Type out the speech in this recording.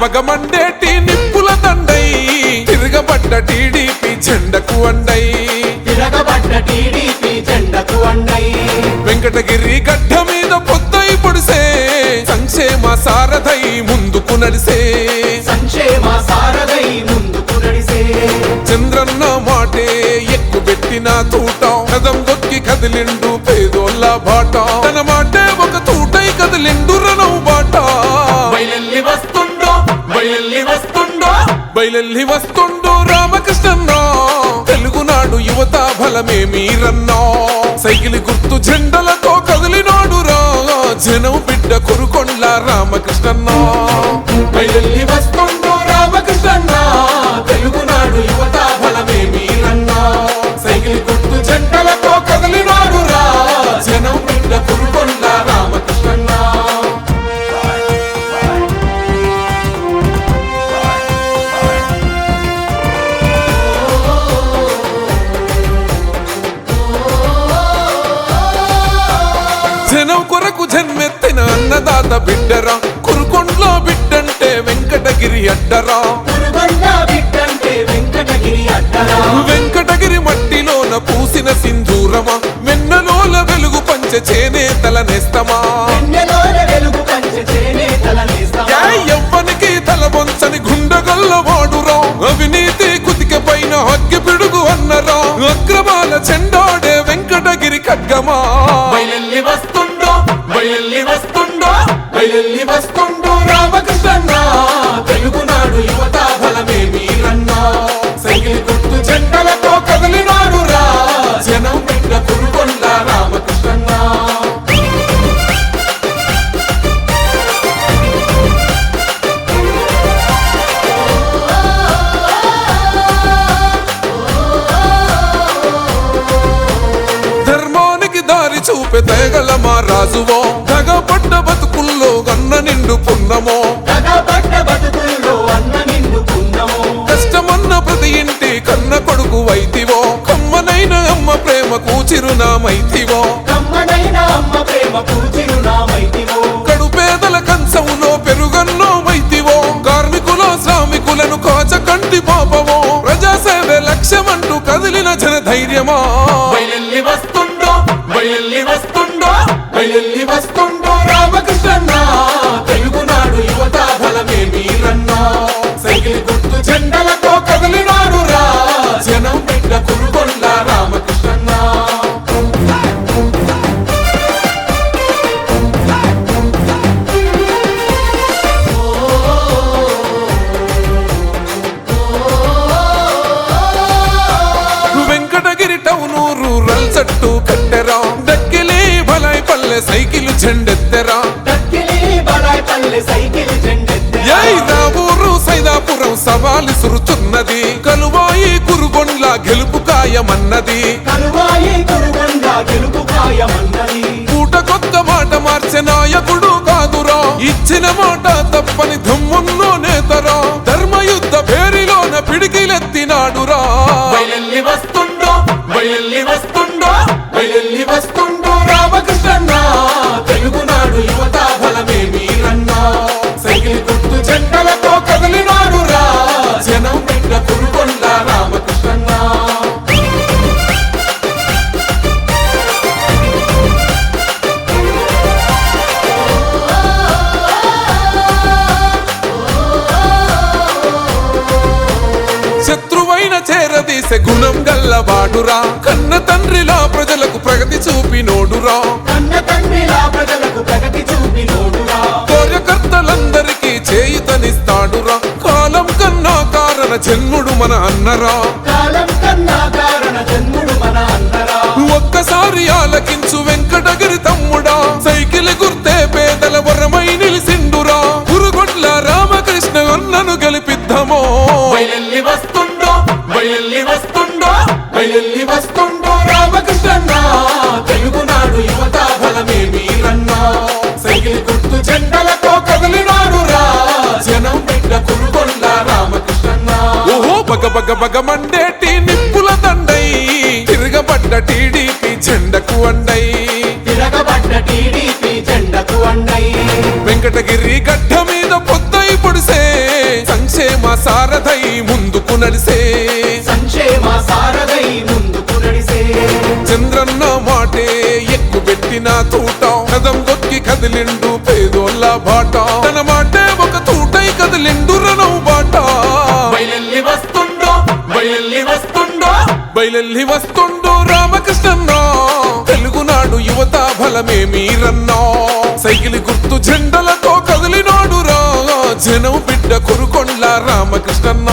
బగ మండేటి నిప్పుల దండై తిరగబడ్డ టీడీపీ జెండకు అండై వెంకటగిరి గడ్డ మీద పొద్దై పొడిసే సంక్షేమ సారథై ముందుకు నడిసే చంద్రన్న మాటే ఎక్కుబెట్టిన తూట కదం దొక్కి కదిలిండు పేదోళ్ళ బాట తన మాటే ఒక తూటై కదిలిండు రణం బాట బయలెల్లి వస్తుండో రామకృష్ణన్న తెలుగునాడు యువత బలమే మీరన్నా సైకిల్ గుర్తు జెండలతో కదిలినాడు రా జనం బిడ్డ కొరుకొండ్ల రామకృష్ణన్న బయలెల్లి వస్తుండో రామకృష్ణన్న తెలుగునాడు యువత బలమే మీరన్నా సైకిల్ గుర్తు జెండలతో కదిలినాడు రా జనం బిడ్డ కొరుకొండ్ల రామకృష్ణన్న జనం కొరకు జన్మెత్తిన అన్నదాత బిడ్డరా కురుకొండ్ల బిడ్డంటే వెంకటగిరి అడ్డరా వెంకటగిరి మట్టిలోన పూసిన సింధూరమా వెన్నలోల వెలుగు పంచ చేనేతల నేస్తమా ఎవ్వనికి తల వంచని గుండగల్ల వాడురా అవినీతి కుతిక పైన అగ్గి పిడుగు అన్నరా అక్రమాల చెండాడే వెంకటగిరి ఖడ్గమా బయలెల్లి వస్తుండో రామకృష్ణన్న తెలుగునాడు యువత బలమే మీరన్నా సైకిల్ గుర్తు జెండలతో కదిలినాడు రా జనం బిడ్డ కొరుకొండ్ల రామకృష్ణన్న ధర్మానికి దారి చూపే తెగల మా రాజువో దగపడ్డ బతుకుల్లో అన్న నిండు పున్నమో కష్టమన్న ప్రతి ఇంటి కన్న కొడుకు వైతివో కమ్మనైన అమ్మ ప్రేమకు చిరునామైతివో కడుపేదల కంచములో పెరుగన్నో వైతివో కార్మికుల శ్రామికులను కాచ కంటి పాపవో ప్రజాసేవే లక్ష్యమంటూ కదిలిన జన ధైర్యమా బయలెల్లి వస్తుండో రామకృష్ణన్న తెలుగునాడు యువత బలమే మీరన్నా సైకిల్ గుర్తు జెండలతో కదిలినాడు రా జనం బిడ్డ కొరుకొండ్ల రామకృష్ణన్న వెంకటగిరి టౌను రూరల్ చట్టు కట్టెరా దక్కిలి బలాయ్ పల్లె సైకిల్ జెండెత్తెరా ఊరు సైదాపురం సవాలు సురుచున్నది కలువాయి కురుగొండ్ల గెలుపు ఖాయమన్నది పూట కొత్త మాట మార్చే నాయకుడు కాదురా ఇచ్చిన మాట తప్పని దమ్మున్నో నేతరా ధర్మయుద్ధ పేరిలోన పిడికిలెత్తినాడురా బయలెల్లి వస్తుండో రామకృష్ణన్న తెలుగునాడు యువత బలమే మీరన్నా సైకిల్ గుర్తు జెండలతో కదిలినాడు రా జనం బిడ్డ కొరుకొండ్ల రామకృష్ణన్న శత్రువైన చేరదీసే గుణం గల్లవాడురా కన్న తండ్రిలా ప్రజలకు ప్రగతి చూపినోడురా కార్యకర్తలందరికీ చేయుతనిస్తాడురా కాలం కన్నా కారణ జన్ముడు మన అన్నరా ఒక్కసారి ఆలకించు వెంకటగిరి తమ్ముడా సైకిల్ గుర్తే పేదల వరమై నిలిసిండురా కురుగొండ్ల రామకృష్ణ అన్నను గెలిపిద్దామో బయలెల్లి వస్తుండో రామకృష్ణన్న తెలుగునాడు యువత బలమే మీరన్నా సైకిల్ గుర్తు జెండలతో కదిలినాడు రా జనం బిడ్డ కొరుకొండ్ల రామకృష్ణన్న ఓహో బగ మండేటి నిప్పుల దండై తిరగబడ్డ టీడీపీ జెండకు అండై వెంకటగిరి గడ్డ మీద పొద్దై పొడిసే సంక్షేమ సారథై ముందుకు నడిసే సంక్షేమ సారథై ముందుకు నడిసే చంద్రన్న మాటే ఎక్కుపెట్టిన తూట కదం దొక్కి కదిలిండు పేదోళ్ళ బాట తన మాటే ఒక తూటై కదిలిండు రణం బాట బయలెల్లి వస్తుండో బయలెల్లి వస్తుండో బయలెల్లి వస్తుండు రామకృష్ణన్న తెలుగునాడు యువత బలమే మీరన్నా సైకిల్ గుర్తు జెండలతో కదిలినాడు రా జనం బిడ్డ కొరుకొండ్ల రామకృష్ణన్న